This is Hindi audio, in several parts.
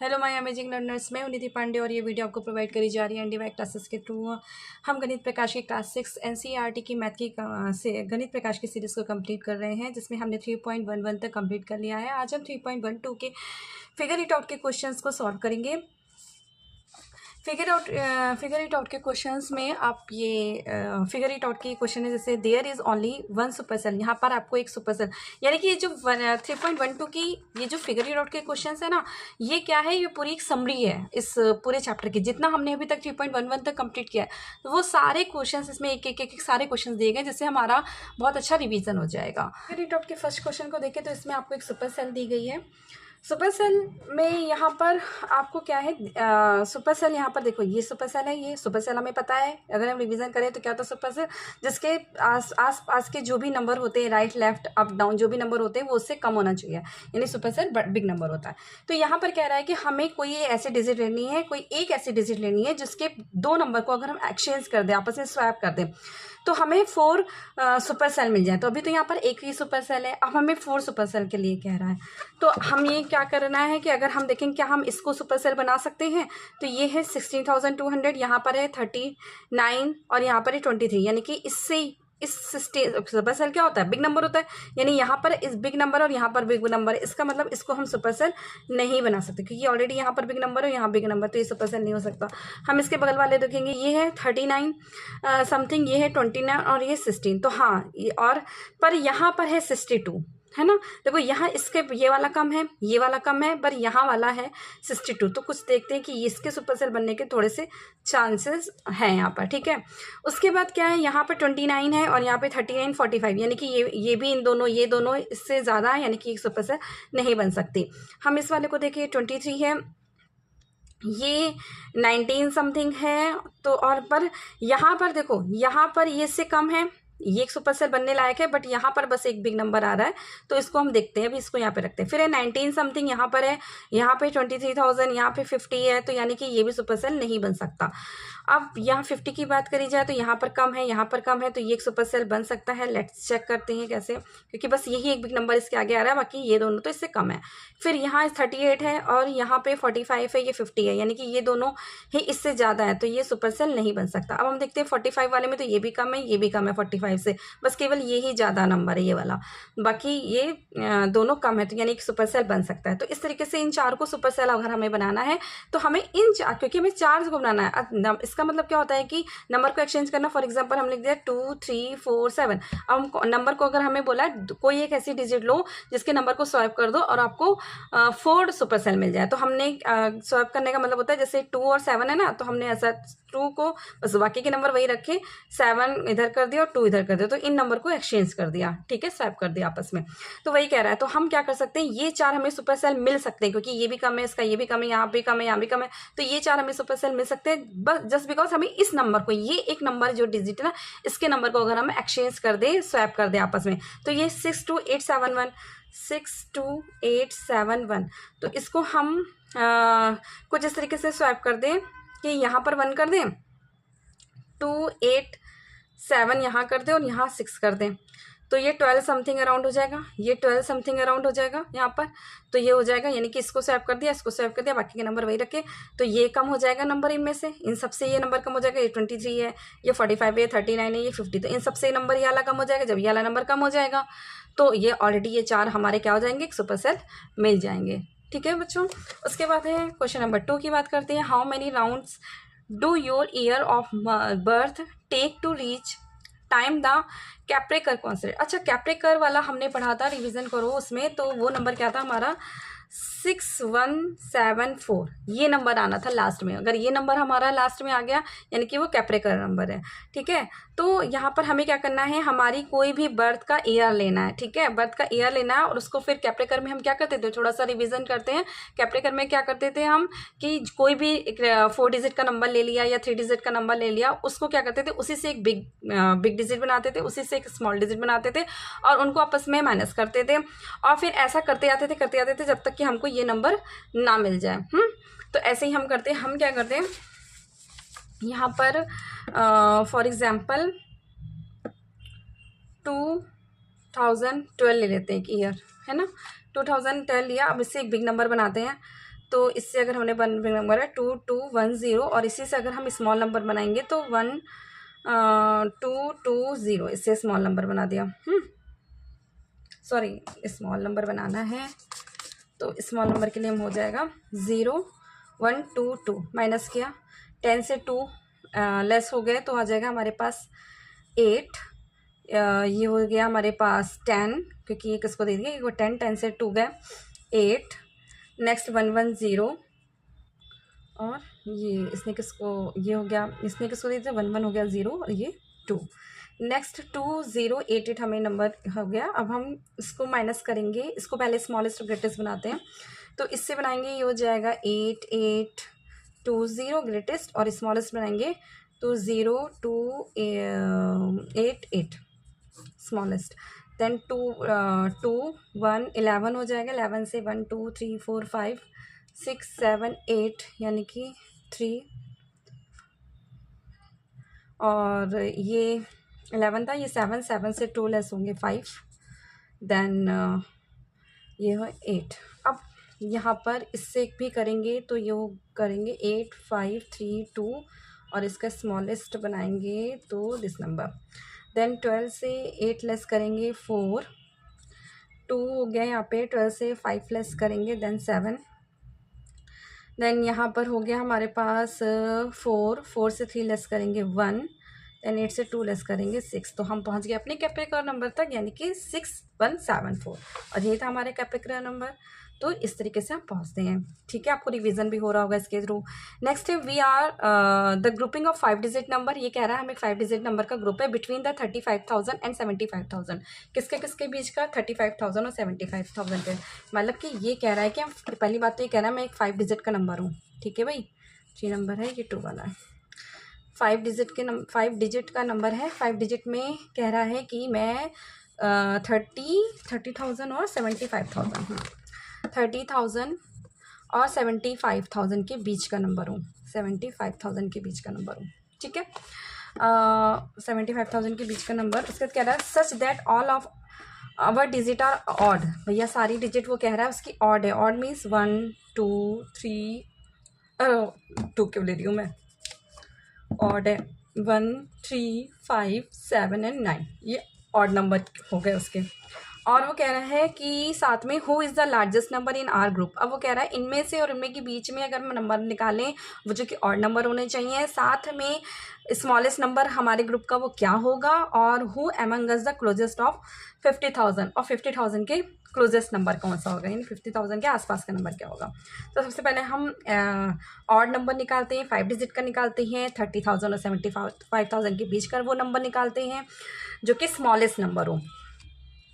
हेलो माय अमेजिंग लर्नर्स, मैं निधि पांडे और ये वीडियो आपको प्रोवाइड करी जा रही है एनडीवाई क्लासेस के थ्रू। हम गणित प्रकाश की क्लास 6 एनसीईआरटी की मैथ की से गणित प्रकाश की सीरीज़ को कंप्लीट कर रहे हैं, जिसमें हमने 3.11 तक कंप्लीट कर लिया है। आज हम 3.12 के फिगर इट आउट के क्वेश्चंस को सॉल्व करेंगे। फिगर इट आउट के क्वेश्चंस में आप ये फिगर इट आउट की क्वेश्चन है, जैसे there is only one super cell. यहाँ पर आपको एक सुपर सेल, यानी कि ये जो 3.12 की ये जो फिगर इट आउट के क्वेश्चंस है ना, ये क्या है, ये पूरी एक समरी है इस पूरे चैप्टर की। जितना हमने अभी तक 3.11 तक कंप्लीट किया है, तो वो सारे क्वेश्चंस इसमें एक सारे क्वेश्चन दिए गए, जिससे हमारा बहुत अच्छा रिविजन हो जाएगा। फिगर इट आउट के फर्स्ट क्वेश्चन को देखें तो इसमें आपको एक सुपर सेल दी गई है। सुपर सेल में यहाँ पर आपको क्या है, सुपर सेल यहाँ पर देखो, ये सुपर सेल है। ये सुपर सेल हमें पता है, अगर हम रिवीजन करें तो क्या होता है, सुपर सेल जिसके आस पास के जो भी नंबर होते हैं, राइट लेफ्ट अप डाउन जो भी नंबर होते हैं, वो उससे कम होना चाहिए, यानी सुपर सेल बिग नंबर होता है। तो यहाँ पर कह रहा है कि हमें कोई ऐसी डिजिट लेनी है, कोई एक ऐसी डिजिट लेनी है जिसके दो नंबर को अगर हम एक्सचेंज कर दें, आपस में स्वैप कर दें, तो हमें 4 सुपर सेल मिल जाए। तो अभी तो यहाँ पर एक ही सुपर सेल है, अब हमें 4 सुपर सेल के लिए कह रहा है। तो हम ये क्या करना है कि अगर हम देखें क्या हम इसको सुपर सेल बना सकते हैं, तो ये है 16,200, यहाँ पर है 39 और यहाँ पर है 23, यानी कि इससे इस सुपर सेल क्या होता है, बिग नंबर होता है, यानी यहाँ पर इस बिग नंबर और यहाँ पर बिग नंबर है। इसका मतलब इसको हम सुपर सेल नहीं बना सकते, क्योंकि ऑलरेडी यहाँ पर बिग नंबर है, यहाँ बिग नंबर, तो ये सुपर सेल नहीं हो सकता। हम इसके बगल वाले देखेंगे, ये है 39 समथिंग, ये है 29 और ये 16, तो हाँ ये, और पर यहाँ पर है 62, है ना। देखो यहाँ इसके ये वाला कम है, ये वाला कम है, पर यहाँ वाला है 62। तो कुछ देखते हैं कि इसके सुपर सेल बनने के थोड़े से चांसेस हैं यहाँ पर, ठीक है। उसके बाद क्या है, यहाँ पर 29 है और यहाँ पे 39 45, यानी कि ये भी इन दोनों, ये दोनों इससे ज़्यादा है, यानी कि एक सुपर सेल नहीं बन सकती। हम इस वाले को देखिए, 23 है, ये 19 समथिंग है, तो और पर यहाँ पर देखो, यहाँ पर ये इससे कम है, ये एक सुपर सेल बनने लायक है, बट यहाँ पर बस एक बिग नंबर आ रहा है, तो इसको हम देखते हैं, अभी इसको यहाँ पे रखते हैं। फिर है 19 समथिंग, यहाँ पर है, यहाँ पे 23,000, यहाँ पे 50 है, तो यानी कि ये भी सुपर सेल नहीं बन सकता। अब यहाँ 50 की बात करी जाए तो यहाँ पर कम है, यहाँ पर कम है, तो ये एक सुपर सेल बन सकता है। लेट्स चेक करते हैं कैसे, क्योंकि बस यही एक बिग नंबर इसके आगे आ रहा है, बाकी ये दोनों तो इससे कम है। फिर यहाँ 38 है और यहाँ पे 45 है, ये 50 है, यानी कि ये दोनों ही इससे ज़्यादा है, तो ये सुपर सेल नहीं बन सकता। अब हम देखते हैं 45 वाले में, तो ये भी कम है, ये भी कम है 45 से, बस केवल ये ही ज़्यादा नंबर है, ये वाला, बाकी ये दोनों कम है, तो यानी कि सुपर सेल बन सकता है। तो इस तरीके से इन चार को सुपर सेल अगर हमें बनाना है, तो हमें इन चार, क्योंकि हमें चार को बनाना है, इसका मतलब क्या होता है कि नंबर को एक्सचेंज करना। फॉर एग्जांपल हम लिख दिया 2 3 4 7। अब नंबर को अगर हमें बोला है कोई एक ऐसी डिजिट लो जिसके नंबर को स्वैप कर दो और आपको 4 सुपर सेल मिल जाए, तो हमने स्वैप करने का मतलब होता है, जैसे 2 और 7 है ना, तो हमने ऐसा 2 को बस बाकी के नंबर वही रखे, 7 इधर कर दिया और 2 इधर कर दिया, तो इन नंबर को एक्सचेंज कर दिया, ठीक है, स्वैप कर दिया आपस में। तो वही कह रहा है, तो हम क्या कर सकते हैं, ये चार हमें सुपर सेल मिल सकते हैं, क्योंकि ये भी कम है, इसका ये भी कम है, यहाँ भी कम है, यहाँ भी कम है, तो ये चार हमें सुपर सेल मिल सकते हैं, बस जस्ट बिकॉज हमें इस नंबर को, ये एक नंबर जो डिजिट है ना, इसके नंबर को अगर हम एक्सचेंज कर दे, स्वैप कर दे आपस में, तो ये 62871 62871, तो इसको हम कुछ इस तरीके से स्वैप कर दें कि यहाँ पर 1 कर दें, 287 यहाँ कर दें और यहाँ 6 कर दें, तो ये 12 समथिंग अराउंड हो जाएगा, ये 12 समथिंग अराउंड हो जाएगा यहाँ पर, तो ये हो जाएगा, यानी कि इसको स्वैप कर दिया, इसको स्वैप कर दिया, बाकी के नंबर वही रखे, तो ये कम हो जाएगा नंबर इनमें से, इन सबसे ये नंबर कम हो जाएगा, ये 23 है, ये 45 है, 39 है, ये 50, तो इन सबसे नंबर ये वाला कम हो जाएगा। जब ये वाला नंबर कम हो जाएगा, तो ये ऑलरेडी ये चार हमारे क्या हो जाएंगे, एक सुपर सेल मिल जाएंगे, ठीक है बच्चों। उसके बाद है क्वेश्चन नंबर 2 की बात करते हैं। How many rounds do your year of birth take to reach time the Kaprekar constant. अच्छा, कैप्रेकर वाला हमने पढ़ा था, रिवीजन करो उसमें, तो वो नंबर क्या था हमारा 6174, ये नंबर आना था लास्ट में। अगर ये नंबर हमारा लास्ट में आ गया, यानी कि वो कैप्रेकर नंबर है, ठीक है। तो यहाँ पर हमें क्या करना है, हमारी कोई भी बर्थ का ईयर लेना है, ठीक है, बर्थ का ईयर लेना है, और उसको फिर कैप्रेकर में हम क्या करते थे, थोड़ा सा रिवीजन करते हैं। कैप्रेकर में क्या करते थे हम कि कोई भी 4 डिजिट का नंबर ले लिया या 3 डिजिट का नंबर ले लिया, उसको क्या करते थे, उसी से एक बिग डिजिट बनाते थे, उसी से एक स्मॉल डिजिट बनाते थे, और उनको आपस में माइनस करते थे, और फिर ऐसा करते आते थे जब तक कि हमको ये नंबर ना मिल जाए। तो ऐसे ही हम करते हैं। हम क्या करते हैं यहाँ पर, फॉर एग्जाम्पल 2012 ले लेते हैं एक ईयर, है ना, 2012 लिया। अब इससे एक बिग नंबर बनाते हैं, तो इससे अगर हमने वन बिग नंबर है 2210 और इसी से अगर हम स्मॉल नंबर बनाएंगे तो 1220, इससे स्मॉल नंबर बना दिया। सॉरी, स्मॉल नंबर बनाना है तो स्मॉल नंबर के लिए हम हो जाएगा 0122 माइनस किया, 10 से 2 लेस हो गए तो आ जाएगा हमारे पास 8। ये हो गया हमारे पास 10, क्योंकि ये किसको दे दिया, वो 10 से 2 गए 8। नेक्स्ट 110 और ये इसने किसको, ये हो गया, इसने किसको दे दिया 11 हो गया 0 और ये 2। नेक्स्ट 2088 हमें नंबर हो गया। अब हम इसको माइनस करेंगे, इसको पहले स्मॉलेस्ट और ग्रेटेस्ट बनाते हैं। तो इससे बनाएंगे, ये हो जाएगा 8820 ग्रेटेस्ट और स्मॉलेस्ट बनाएंगे तो 0288 स्मॉलेस्ट। देन 11 हो जाएगा, 11 से 1 2 3 4 5 6 7 8 यानी कि 3 और ये 11 था, ये 7 से 2 लेस होंगे 5, देन ये हो 8। अब यहाँ पर इससे भी करेंगे तो ये करेंगे 8 5 3 2 और इसका स्मॉलेस्ट बनाएंगे तो दिस नंबर। देन 12 से 8 लेस करेंगे 4, 2 हो गया यहाँ पे, 12 से 5 लेस करेंगे देन 7। देन यहाँ पर हो गया हमारे पास 4 से 3 लेस करेंगे 1, देन 8 से 2 लेस करेंगे 6। तो हम पहुँच गए अपने कैपिक्रल नंबर तक, यानी कि 6174 और ये था हमारे कैपिक्रल नंबर। तो इस तरीके से हम पहुँचते हैं। ठीक है, आपको रिवीजन भी हो रहा होगा इसके थ्रू। नेक्स्ट है we are the grouping of 5 digit number. ये कह रहा है हमें 5 डिजिट नंबर का ग्रुप है बिटवीन द 35,000 एंड 75,000। किसके किसके बीच का, 35,000 और 75,000 के। मतलब कि ये कह रहा है कि हम, पहली बात तो ये कह रहा है मैं एक 5 डिजिट का नंबर हूँ। ठीक है भाई, 3 नंबर है, ये 2 वाला है। 5 डिजिट का नंबर है। 5 डिजिट में कह रहा है कि मैं 30,000 और 75,000 30,000 और 75,000 के बीच का नंबर हूँ। 75,000 के बीच का नंबर हूँ। ठीक है, 75,000 के बीच का नंबर। उसके बाद कह रहा है such that all of our digit are odd. भैया सारी डिजिट वो कह रहा है उसकी ऑड है। ऑड मीन्स 1 2 3 2 क्यों ले रही हूँ मैं, ऑड है 1 3 5 7 एंड 9, ये ऑड नंबर हो गए उसके। और वो कह रहा है कि साथ में who is the largest number in are group. अब वो कह रहा है इनमें से और इनमें के बीच में अगर हम नंबर निकालें वो जो कि ऑड नंबर होने चाहिए, साथ में स्मॉलेस्ट नंबर हमारे ग्रुप का वो क्या होगा, और who among us the closest of 50,000 और 50,000 के क्लोजेस्ट नंबर कौन सा होगा, यानी 50,000 के आसपास का नंबर क्या होगा। तो सबसे पहले हम ऑड नंबर निकालते हैं, 5 डिजिट का निकालते हैं, 30,000 और 75,000 के बीच का वो नंबर निकालते हैं जो कि स्मॉलेस्ट नंबर हो।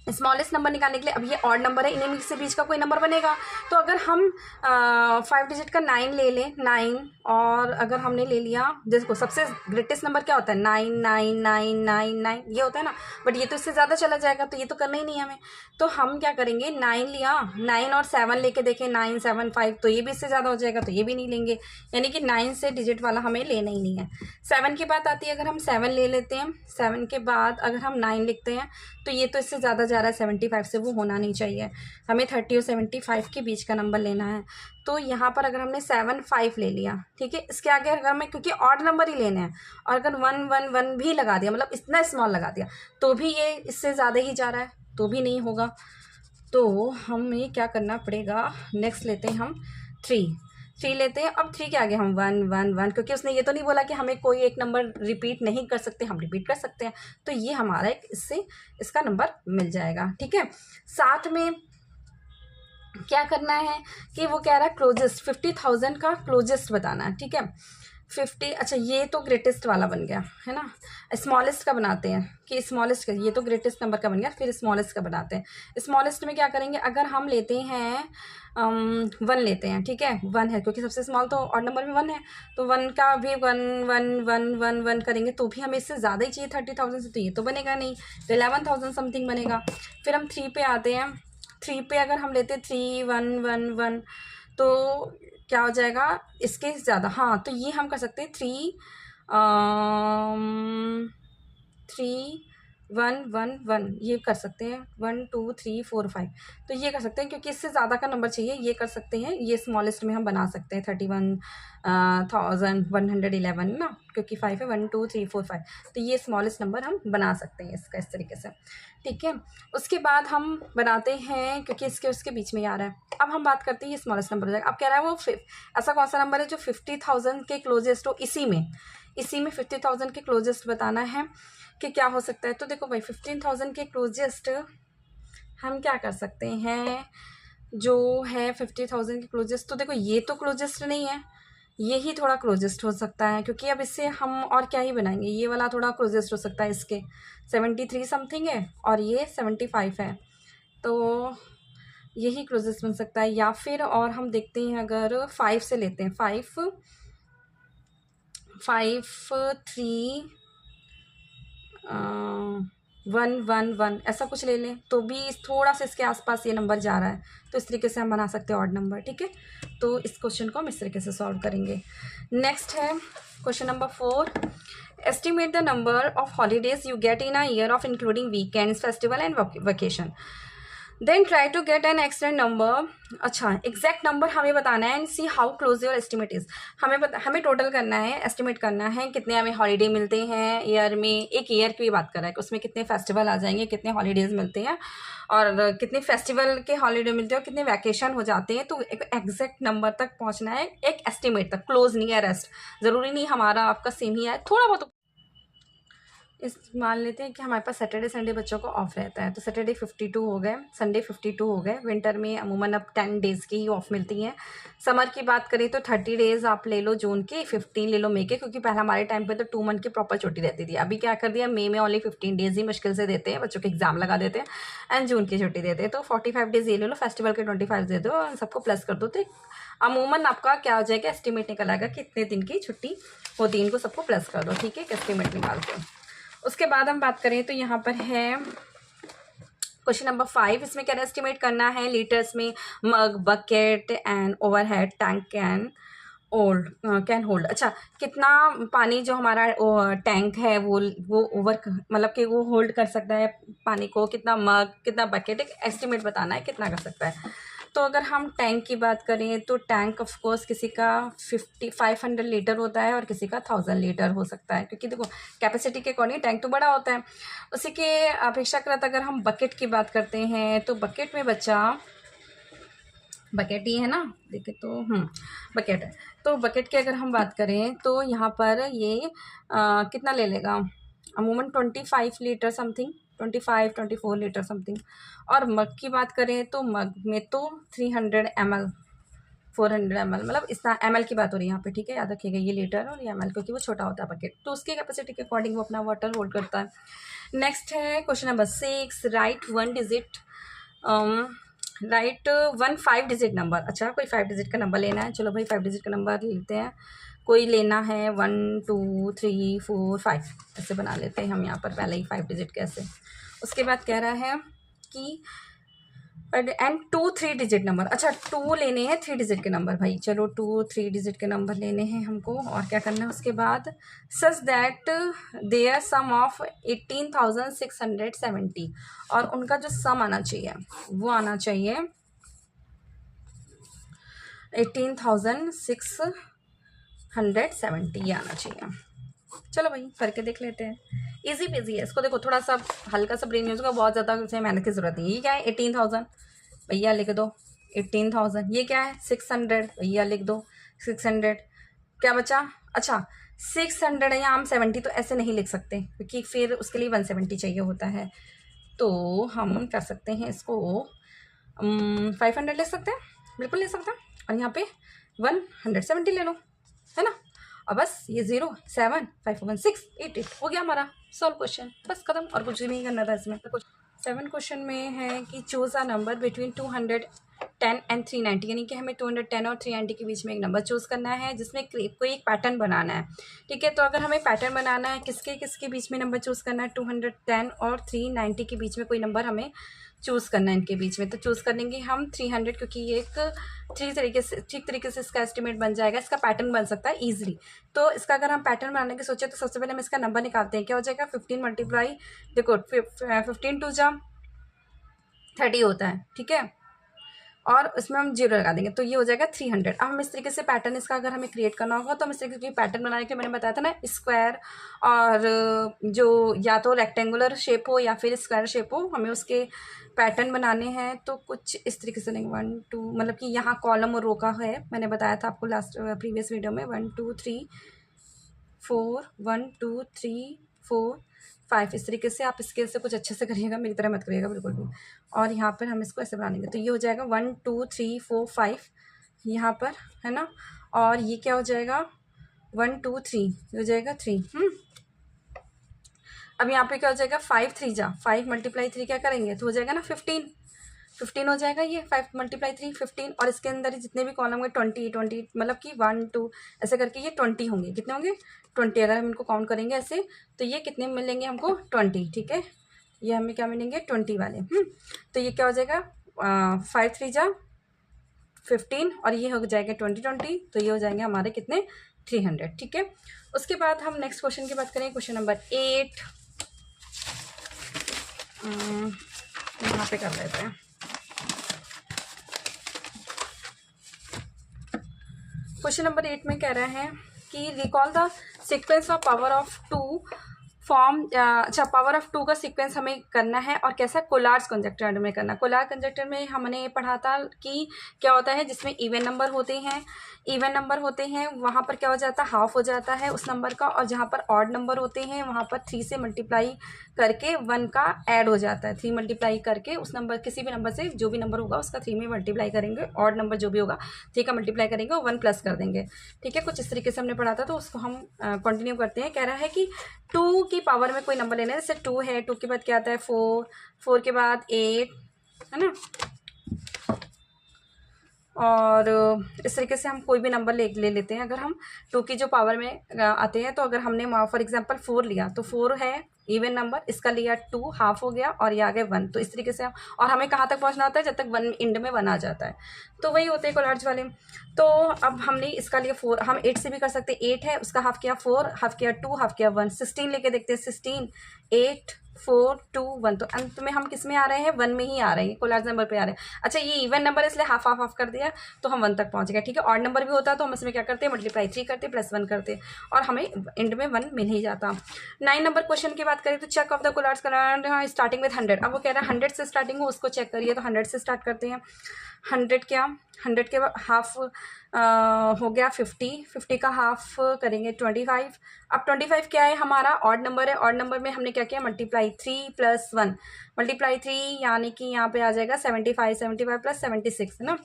स्मॉलेस्ट नंबर निकालने के लिए, अब ये ऑड नंबर है, इन्हीं से बीच का कोई नंबर बनेगा। तो अगर हम 5 डिजिट का 9 ले लें, 9, और अगर हमने ले लिया, देखो सबसे ग्रेटेस्ट नंबर क्या होता है 9 9 9 9 9 ये होता है ना, बट ये तो इससे ज़्यादा चला जाएगा तो ये तो करना ही नहीं है हमें। तो हम क्या करेंगे, 9 लिया, 9 और 7 लेके देखें, 9 7 5, तो ये भी इससे ज़्यादा हो जाएगा तो ये भी नहीं लेंगे, यानी कि 9 से डिजिट वाला हमें लेना ही नहीं है। 7 की बात आती है, अगर हम 7 ले लेते हैं, 7 के बाद अगर हम 9 लिखते हैं तो ये तो इससे ज़्यादा जा रहा है, 75 से वो होना नहीं चाहिए, हमें 30 और 75 के बीच का नंबर लेना है। तो यहाँ पर अगर हमने 7 5 ले लिया, ठीक है, इसके आगे अगर हमें, क्योंकि ऑड नंबर ही लेने हैं, और अगर 1 1 1 भी लगा दिया, मतलब इतना स्मॉल लगा दिया, तो भी ये इससे ज़्यादा ही जा रहा है, तो भी नहीं होगा। तो हमें क्या करना पड़ेगा, नेक्स्ट लेते हैं हम 3 लेते हैं। अब 3 के आगे हम 1 1 1, क्योंकि उसने ये तो नहीं बोला कि हमें कोई एक नंबर रिपीट नहीं कर सकते, हम रिपीट कर सकते हैं, तो ये हमारा एक इससे इसका नंबर मिल जाएगा। ठीक है, साथ में क्या करना है कि वो कह रहा है क्लोजेस्ट 50,000 का क्लोजेस्ट बताना है। ठीक है, 50, अच्छा ये तो ग्रेटेस्ट वाला बन गया है ना। स्मॉलेस्ट का बनाते हैं कि स्मॉलेस्ट का, ये तो ग्रेटेस्ट नंबर का बन गया, फिर स्मॉलेस्ट का बनाते हैं। स्मॉलेस्ट में क्या करेंगे, अगर हम लेते हैं 1 लेते हैं, ठीक है, 1 है क्योंकि सबसे स्मॉल तो ऑड नंबर में 1 है, तो 1 का भी 1 1 1 1 1 करेंगे तो भी हमें इससे ज़्यादा ही चाहिए 30,000 से, तो ये तो बनेगा नहीं, तो 11,000 समथिंग बनेगा। फिर हम 3 पे आते हैं, 3 पे अगर हम लेते हैं 3 1 1 1 तो क्या हो जाएगा इसके ज़्यादा, हाँ, तो ये हम कर सकते हैं 3 3 1 ये कर सकते हैं, 1 2 3 4 5, तो ये कर सकते हैं क्योंकि इससे ज़्यादा का नंबर चाहिए, ये कर सकते हैं, ये स्मॉलेस्ट में हम बना सकते हैं 31,111 ना, क्योंकि 5 है, 1 2 3 4 5, तो ये स्मॉलेस्ट नंबर हम बना सकते हैं इसका इस तरीके से, ठीक है। उसके बाद हम बनाते हैं, क्योंकि इसके उसके बीच में ही आ रहा है, अब हम बात करते हैं ये स्मॉलेस्ट नंबर हो जाएगा। अब कह रहा है वो ऐसा कौन सा नंबर है जो 50,000 के क्लोजेस्ट हो, इसी में 50,000 के क्लोजेस्ट बताना है कि क्या हो सकता है। तो देखो भाई 15,000 के क्लोजेस्ट हम क्या कर सकते हैं, जो है 50,000 के क्लोजेस्ट, तो देखो ये तो क्लोजेस्ट नहीं है, ये ही थोड़ा क्लोजेस्ट हो सकता है, क्योंकि अब इससे हम और क्या ही बनाएंगे, ये वाला थोड़ा क्लोजेस्ट हो सकता है, इसके 73 समथिंग है और ये 75 है, तो यही क्लोजेस्ट बन सकता है। या फिर और हम देखते हैं, अगर 5 से लेते हैं, 5 3 1 ऐसा कुछ ले लें, तो भी थोड़ा सा इसके आसपास ये नंबर जा रहा है, तो इस तरीके से हम बना सकते हैं ऑड नंबर, ठीक है। तो इस क्वेश्चन को हम इस तरीके से सॉल्व करेंगे। नेक्स्ट है question number 4, estimate the number of holidays you get in a year of including weekends, festival and vacation, then try to get an exact number. अच्छा, एग्जैक्ट नंबर हमें बताना है and see how close your estimate is. हमें टोटल करना है, एस्टिमेट करना है कितने हमें हॉलीडे मिलते हैं ईयर में, एक ईयर की बात कर रहा है कि उसमें कितने फेस्टिवल आ जाएंगे, कितने हॉलीडेज मिलते हैं और कितने फेस्टिवल के हॉलीडे मिलते हैं और कितने वैकेशन हो जाते हैं। तो एक एग्जैक्ट नंबर तक पहुंचना है, एक एस्टिमेट तक, क्लोज नियरेस्ट, ज़रूरी नहीं हमारा आपका सेम ही आए, थोड़ा बहुत इस मान लेते हैं कि हमारे पास सैटरडे संडे बच्चों को ऑफ रहता है, तो सैटरडे 52 हो गए, संडे 52 हो गए। विंटर में अमूमन अब 10 डेज़ की ही ऑफ मिलती हैं। समर की बात करें तो 30 डेज़ आप ले लो जून के, 15 ले लो मई के, क्योंकि पहले हमारे टाइम पे तो 2 मंथ की प्रॉपर छुट्टी रहती थी। अभी क्या कर दिया, मई में ओनली 15 डेज़ ही मुश्किल से देते हैं, बच्चों के एग्जाम लगा देते हैं एंड जून की छुट्टी देते हैं। तो 45 डेज़ ये ले लो, फेस्टिवल के 25 दे दो और सबको प्लस कर दो, तो अमूमन आपका क्या हो जाएगा, एस्टिमेट निकल आएगा कितने दिन की छुट्टी होती है, इनको सबको प्लस कर दो, ठीक है, एक एस्टिमेट निकालते हैं। उसके बाद हम बात करें तो यहाँ पर है क्वेश्चन नंबर 5, इसमें क्या एस्टिमेट करना है लीटर्स में, mug, bucket and overhead tank can hold. अच्छा, कितना पानी जो हमारा टैंक है वो ओवर मतलब कि वो होल्ड कर सकता है पानी को, कितना मग, कितना बकेट, एक एस्टिमेट बताना है कितना कर सकता है। तो अगर हम टैंक की बात करें तो टैंक ऑफ कोर्स किसी का 500 लीटर होता है और किसी का 1000 लीटर हो सकता है, क्योंकि देखो कैपेसिटी के अकॉर्डिंग टैंक तो बड़ा होता है। उसी के अपेक्षाकृत अगर हम बकेट की बात करते हैं तो बकेट में बच्चा, बकेट ही है ना, देखे तो बकेट है, तो बकेट की अगर हम बात करें तो यहाँ पर ये कितना ले लेगा, अमूमन 25 लीटर समथिंग, 24 लीटर समथिंग। और मग की बात करें तो मग में तो 300 ml 400 ml, मतलब इस ml की बात हो रही है यहाँ पे, ठीक है, याद रखिएगा ये लीटर और ये ml, क्योंकि वो छोटा होता है बकेट, तो उसकी कैपेसिटी के अकॉर्डिंग वो अपना वाटर होल्ड करता है। नेक्स्ट है question number 6, right 1 digit right 1 5 digit number. अच्छा, कोई 5 डिजिट का नंबर लेना है, चलो भाई 5 डिजिट का नंबर लेते हैं, कोई लेना है 1 2 3 4 5, ऐसे बना लेते हैं हम यहाँ पर पहले ही 5 डिजिट कैसे। उसके बाद कह रहा है कि एंड 2 3 डिजिट नंबर। अच्छा, 2 लेने हैं 3 डिजिट के नंबर भाई, चलो 2 3 डिजिट के नंबर लेने हैं हमको, और क्या करना है उसके बाद, such that there some of 18,670, और उनका जो सम आना चाहिए वो आना चाहिए 18,670, ये आना चाहिए। चलो भाई करके देख लेते हैं, इजी पेजी है, इसको देखो थोड़ा सा हल्का सा ब्रेन यूज होगा, बहुत ज़्यादा उसे मेहनत की जरूरत नहीं है। ये क्या है, 18,000 भैया लिख दो 18,000, ये क्या है 600 भैया लिख दो 600, क्या बचा, अच्छा 600 है, यहाँ हम 70 तो ऐसे नहीं लिख सकते क्योंकि फिर उसके लिए 170 चाहिए होता है, तो हम कर सकते हैं इसको 500 ले सकते हैं, बिल्कुल ले सकते हैं, और यहाँ पे 170 ले लो, है ना, और बस ये 0 7 5 1 6 8 8 हो गया हमारा सॉल्व क्वेश्चन, बस खत्म, और कुछ भी नहीं करना था इसमें। तो कुछ 7 क्वेश्चन में है कि choose a number between 210 and 390, यानी कि हमें 210 और 390 के बीच में एक नंबर चूज़ करना है जिसमें कोई एक पैटर्न बनाना है, ठीक है। तो अगर हमें पैटर्न बनाना है, किसके किसके बीच में नंबर चूज़ करना है, 210 और 390 के बीच में कोई नंबर हमें चूज़ करना है इनके बीच में। तो चूज़ करेंगे हम 300, क्योंकि ये एक ठीक तरीके से इसका एस्टिमेट बन जाएगा, इसका पैटर्न बन सकता है ईजिली। तो इसका अगर हम पैटर्न बनाने की सोचे तो सबसे पहले हम इसका नंबर निकालते हैं। क्या हो जाएगा 15 मल्टीप्लाई, देखो 15 टू जा 30 होता है, ठीक है, और उसमें हम 0 लगा देंगे तो ये हो जाएगा 300। अब हम इस तरीके से पैटर्न इसका अगर हमें क्रिएट करना होगा तो हम इस तरीके से पैटर्न बनाने के मैंने बताया था ना, स्क्वायर और जो या तो रेक्टेंगुलर शेप हो या फिर स्क्वायर शेप हो, हमें उसके पैटर्न बनाने हैं। तो कुछ इस तरीके से लेंगे 1 2, मतलब कि यहाँ कॉलम और रो का है, मैंने बताया था आपको लास्ट प्रीवियस वीडियो में। 1 2 3 4 1 2 3 4 5, इस तरीके से आप स्केल से कुछ अच्छे से करिएगा, मेरी तरह मत करिएगा बिल्कुल भी। और यहाँ पर हम इसको ऐसे बना लेंगे तो ये हो जाएगा 1 2 3 4 5 यहाँ पर, है ना। और ये क्या हो जाएगा 1 2 3 हो जाएगा 3। अब यहाँ पे क्या हो जाएगा 5 3 जा 5 मल्टीप्लाई 3 क्या करेंगे तो हो जाएगा ना 15 हो जाएगा ये 5 मल्टीप्लाई 3 15। और इसके अंदर जितने भी कॉलम होंगे 20 मतलब कि 1 2 ऐसे करके ये 20 होंगे। कितने होंगे 20। अगर हम इनको काउंट करेंगे ऐसे तो ये कितने मिलेंगे हमको 20, ठीक है। ये हमें क्या मिलेंगे 20 वाले। तो ये क्या हो जाएगा 5 3 जा 15 और ये हो जाएगा 20 तो ये हो जाएंगे हमारे कितने 300, ठीक है। उसके बाद हम नेक्स्ट क्वेश्चन की बात करें, क्वेश्चन नंबर 8 यहाँ पे कर लेते हैं। क्वेश्चन नंबर 8 में कह रहा है कि recall the sequence of power of 2 form. अच्छा, पावर ऑफ 2 का सीक्वेंस हमें करना है और कैसा कोलार्ज कंजक्टर में करना। कोलार्ज कंजक्टर में हमने पढ़ा था कि क्या होता है, जिसमें इवन नंबर होते हैं वहाँ पर क्या हो जाता है हाफ हो जाता है उस नंबर का, और जहाँ पर ऑड नंबर होते हैं वहाँ पर 3 से मल्टीप्लाई करके 1 का ऐड हो जाता है। 3 मल्टीप्लाई करके उस नंबर, किसी भी नंबर से जो भी नंबर होगा उसका 3 में मल्टीप्लाई करेंगे, ऑड नंबर जो भी होगा 3 का मल्टीप्लाई करेंगे और 1 प्लस कर देंगे, ठीक है। कुछ इस तरीके से हमने पढ़ा था, तो उसको हम कंटिन्यू करते हैं। कह रहा है कि 2 की पावर में कोई नंबर लेना है, जैसे 2 है, 2 के बाद क्या आता है 4 के बाद 8, है ना। और इस तरीके से हम कोई भी नंबर ले लेते हैं। अगर हम 2 की जो पावर में आते हैं, तो अगर हमने फॉर एग्जांपल 4 लिया तो 4 है इवन नंबर, इसका लिया 2 हाफ हो गया और ये आ गए 1। तो इस तरीके से हम, और हमें कहाँ तक पहुँचना होता है जब तक 1 एंड में 1 आ जाता है, तो वही होते हैं कोलार्ज वाले। तो अब हमने इसका लिया 4, हम 8 से भी कर सकते हैं। 8 है, उसका हाफ किया 4, हाफ किया 2, हाफ किया 1। 16 लेके देखते हैं, 16 8 4 2 1, तो अंत में हम किस में आ रहे हैं 1 में ही आ रहे हैं, कोलार्ज नंबर पे आ रहे हैं। अच्छा, ये इवन नंबर है इसलिए हाफ हाफ हाफ कर दिया तो हम 1 तक पहुंच गए, ठीक है। ऑड नंबर भी होता तो हम इसमें क्या करते हैं मल्टीप्लाई 3 करते प्लस 1 करते और हमें एंड में 1 मिल ही जाता। 9 नंबर क्वेश्चन की बात करें तो check of the collage starting with 100। अब वो कह रहा है 100 से स्टार्टिंग हो, उसको चेक करिए। तो 100 से स्टार्ट करते हैं। 100 के हाफ हो गया 50 का हाफ करेंगे 25। अब 25 क्या है हमारा ऑड नंबर है, ऑड नंबर में हमने क्या किया मल्टीप्लाई 3 प्लस 1, मल्टीप्लाई 3 यानी कि यहाँ पे आ जाएगा 75 प्लस 76, है ना।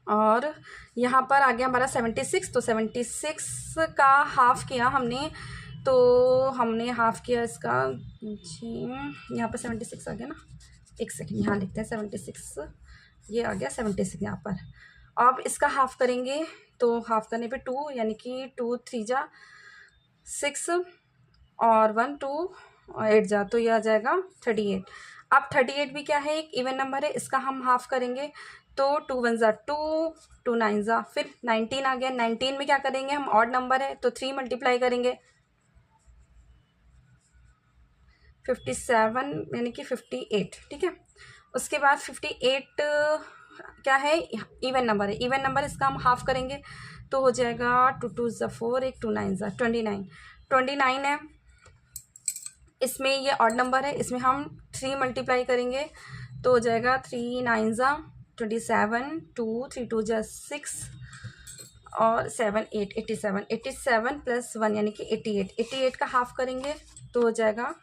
और यहाँ पर आ गया हमारा 76, तो 76 का हाफ किया हमने, तो हमने हाफ किया इसका जी, यहाँ पर 76 आ गया ना, एक सेकेंड यहाँ लिखते हैं 76, ये आ गया 76 यहाँ पर। अब इसका हाफ करेंगे तो हाफ करने पे 2 यानी कि 2 3 जा 6 और 1 2 और 8 जा, तो ये आ जाएगा 38। अब 38 भी क्या है एक इवन नंबर है, इसका हम हाफ करेंगे तो 2 1 जा 2, 2 9 जा, फिर 19 आ गया। 19 में क्या करेंगे हम ऑड नंबर है तो 3 मल्टीप्लाई करेंगे 57 यानी कि 58, ठीक है। उसके बाद 58 क्या है इवन नंबर है, इवन नंबर इसका हम हाफ करेंगे तो हो जाएगा 2 2 ज़ा 4, एक 2 9 ज़ा 29 है। इसमें ये ऑड नंबर है, इसमें हम 3 मल्टीप्लाई करेंगे तो हो जाएगा 3 9 ज़ा 27, 2 3 2 ज़ा 6 और 7 8 87 प्लस 1 यानी कि 88 का हाफ करेंगे तो हो जाएगा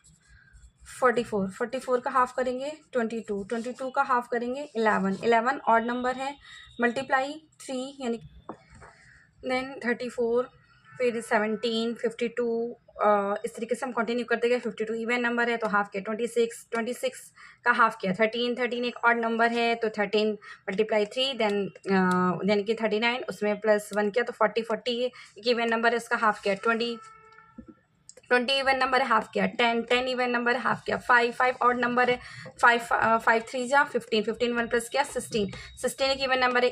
44 का हाफ करेंगे 22 का हाफ करेंगे 11 ऑड नंबर है, मल्टीप्लाई 3 यानी देन 34, फिर 17 52, इस तरीके से हम कंटिन्यू करते गए। 52 इवन नंबर है तो हाफ किया 26 का हाफ किया 13 एक ऑड नंबर है तो 13 मल्टीप्लाई 3 देन यानी कि 39, उसमें प्लस 1 किया तो 40 एक इवन नंबर है उसका हाफ किया 20 इवन नंबर है हाफ किया, 10 इवन नंबर है हाफ किया, 5 ऑड नंबर है, 5 3 जा 15 1 प्लस किया 16 एक इवन नंबर है,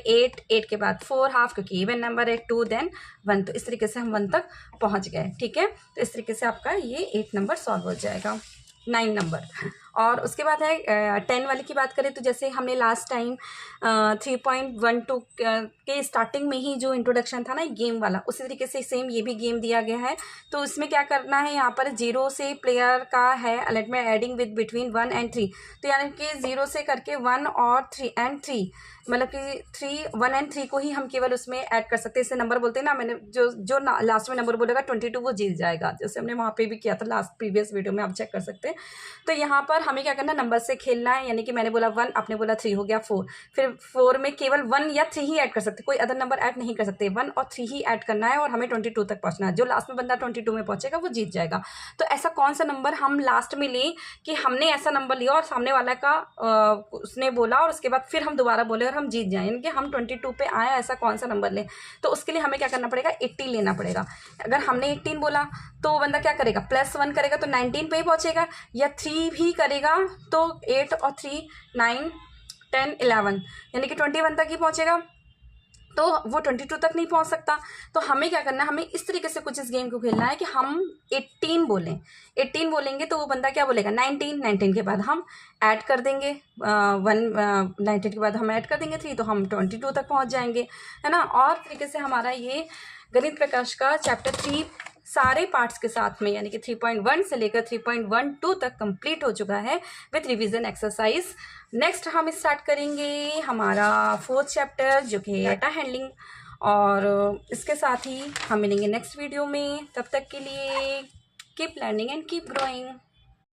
8 के बाद 4 हाफ, क्योंकि इवन नंबर है, 2 देन 1। तो इस तरीके से हम 1 तक पहुंच गए। ठीक है, तो इस तरीके से आपका ये 8 नंबर सॉल्व हो जाएगा, 9 नंबर। और उसके बाद है 10 वाले की बात करें तो जैसे हमने लास्ट टाइम 3.12 के स्टार्टिंग में ही जो इंट्रोडक्शन था ना गेम वाला, उसी तरीके से सेम ये भी गेम दिया गया है। तो इसमें क्या करना है, यहाँ पर 0 से प्लेयर का है अलर्ट में एडिंग विद बिटवीन 1 and 3। तो यानी कि 0 से करके 1 और 3 मतलब कि 1 and 3 को ही हम केवल उसमें ऐड कर सकते हैं। इसे नंबर बोलते हैं ना, मैंने जो लास्ट में नंबर बोलेगा 22 वो जीत जाएगा, जैसे हमने वहाँ पे भी किया था लास्ट प्रीवियस वीडियो में, आप चेक कर सकते हैं। तो यहाँ पर हमें क्या करना है, नंबर से खेलना है। यानी कि मैंने बोला 1, आपने बोला 3, हो गया 4। फिर 4 में केवल 1 या 3 ही ऐड कर सकते, कोई अदर नंबर ऐड नहीं कर सकते। 1 और 3 ही ऐड करना है और हमें 22 तक पहुँचना है। जो लास्ट में बंदा 22 में पहुँचेगा वो जीत जाएगा। तो ऐसा कौन सा नंबर हम लास्ट में लें कि हमने ऐसा नंबर लिया और सामने वाला का उसने बोला और उसके बाद फिर हम दोबारा बोले और हम जीत जाएं, यानी कि हम 22 पे आए, ऐसा कौन सा नंबर लें। तो उसके लिए हमें क्या करना पड़ेगा, 80 लेना पड़ेगा। अगर हमने 18 बोला तो वो बंदा क्या करेगा, +1 करेगा तो 19 पे ही पहुंचेगा, या 3 भी करेगा तो 8 और 3 9 10 11, यानी कि 21 तक ही पहुंचेगा। तो वो 22 तक नहीं पहुंच सकता। तो हमें क्या करना है, हमें इस तरीके से कुछ इस गेम को खेलना है कि हम 18 बोलें। 18 बोलेंगे तो वो बंदा क्या बोलेगा, 19 के बाद हम ऐड कर देंगे 19 के बाद हम ऐड कर देंगे 3, तो हम 22 तक पहुंच जाएंगे, है ना। और तरीके से हमारा ये गणित प्रकाश का चैप्टर 3 सारे पार्ट्स के साथ में, यानी कि 3.1 से लेकर 3.12 तक कंप्लीट हो चुका है विथ रिवीजन एक्सरसाइज। नेक्स्ट हम स्टार्ट करेंगे हमारा 4th चैप्टर जो कि डाटा हैंडलिंग, और इसके साथ ही हम मिलेंगे नेक्स्ट वीडियो में। तब तक के लिए keep learning and keep growing.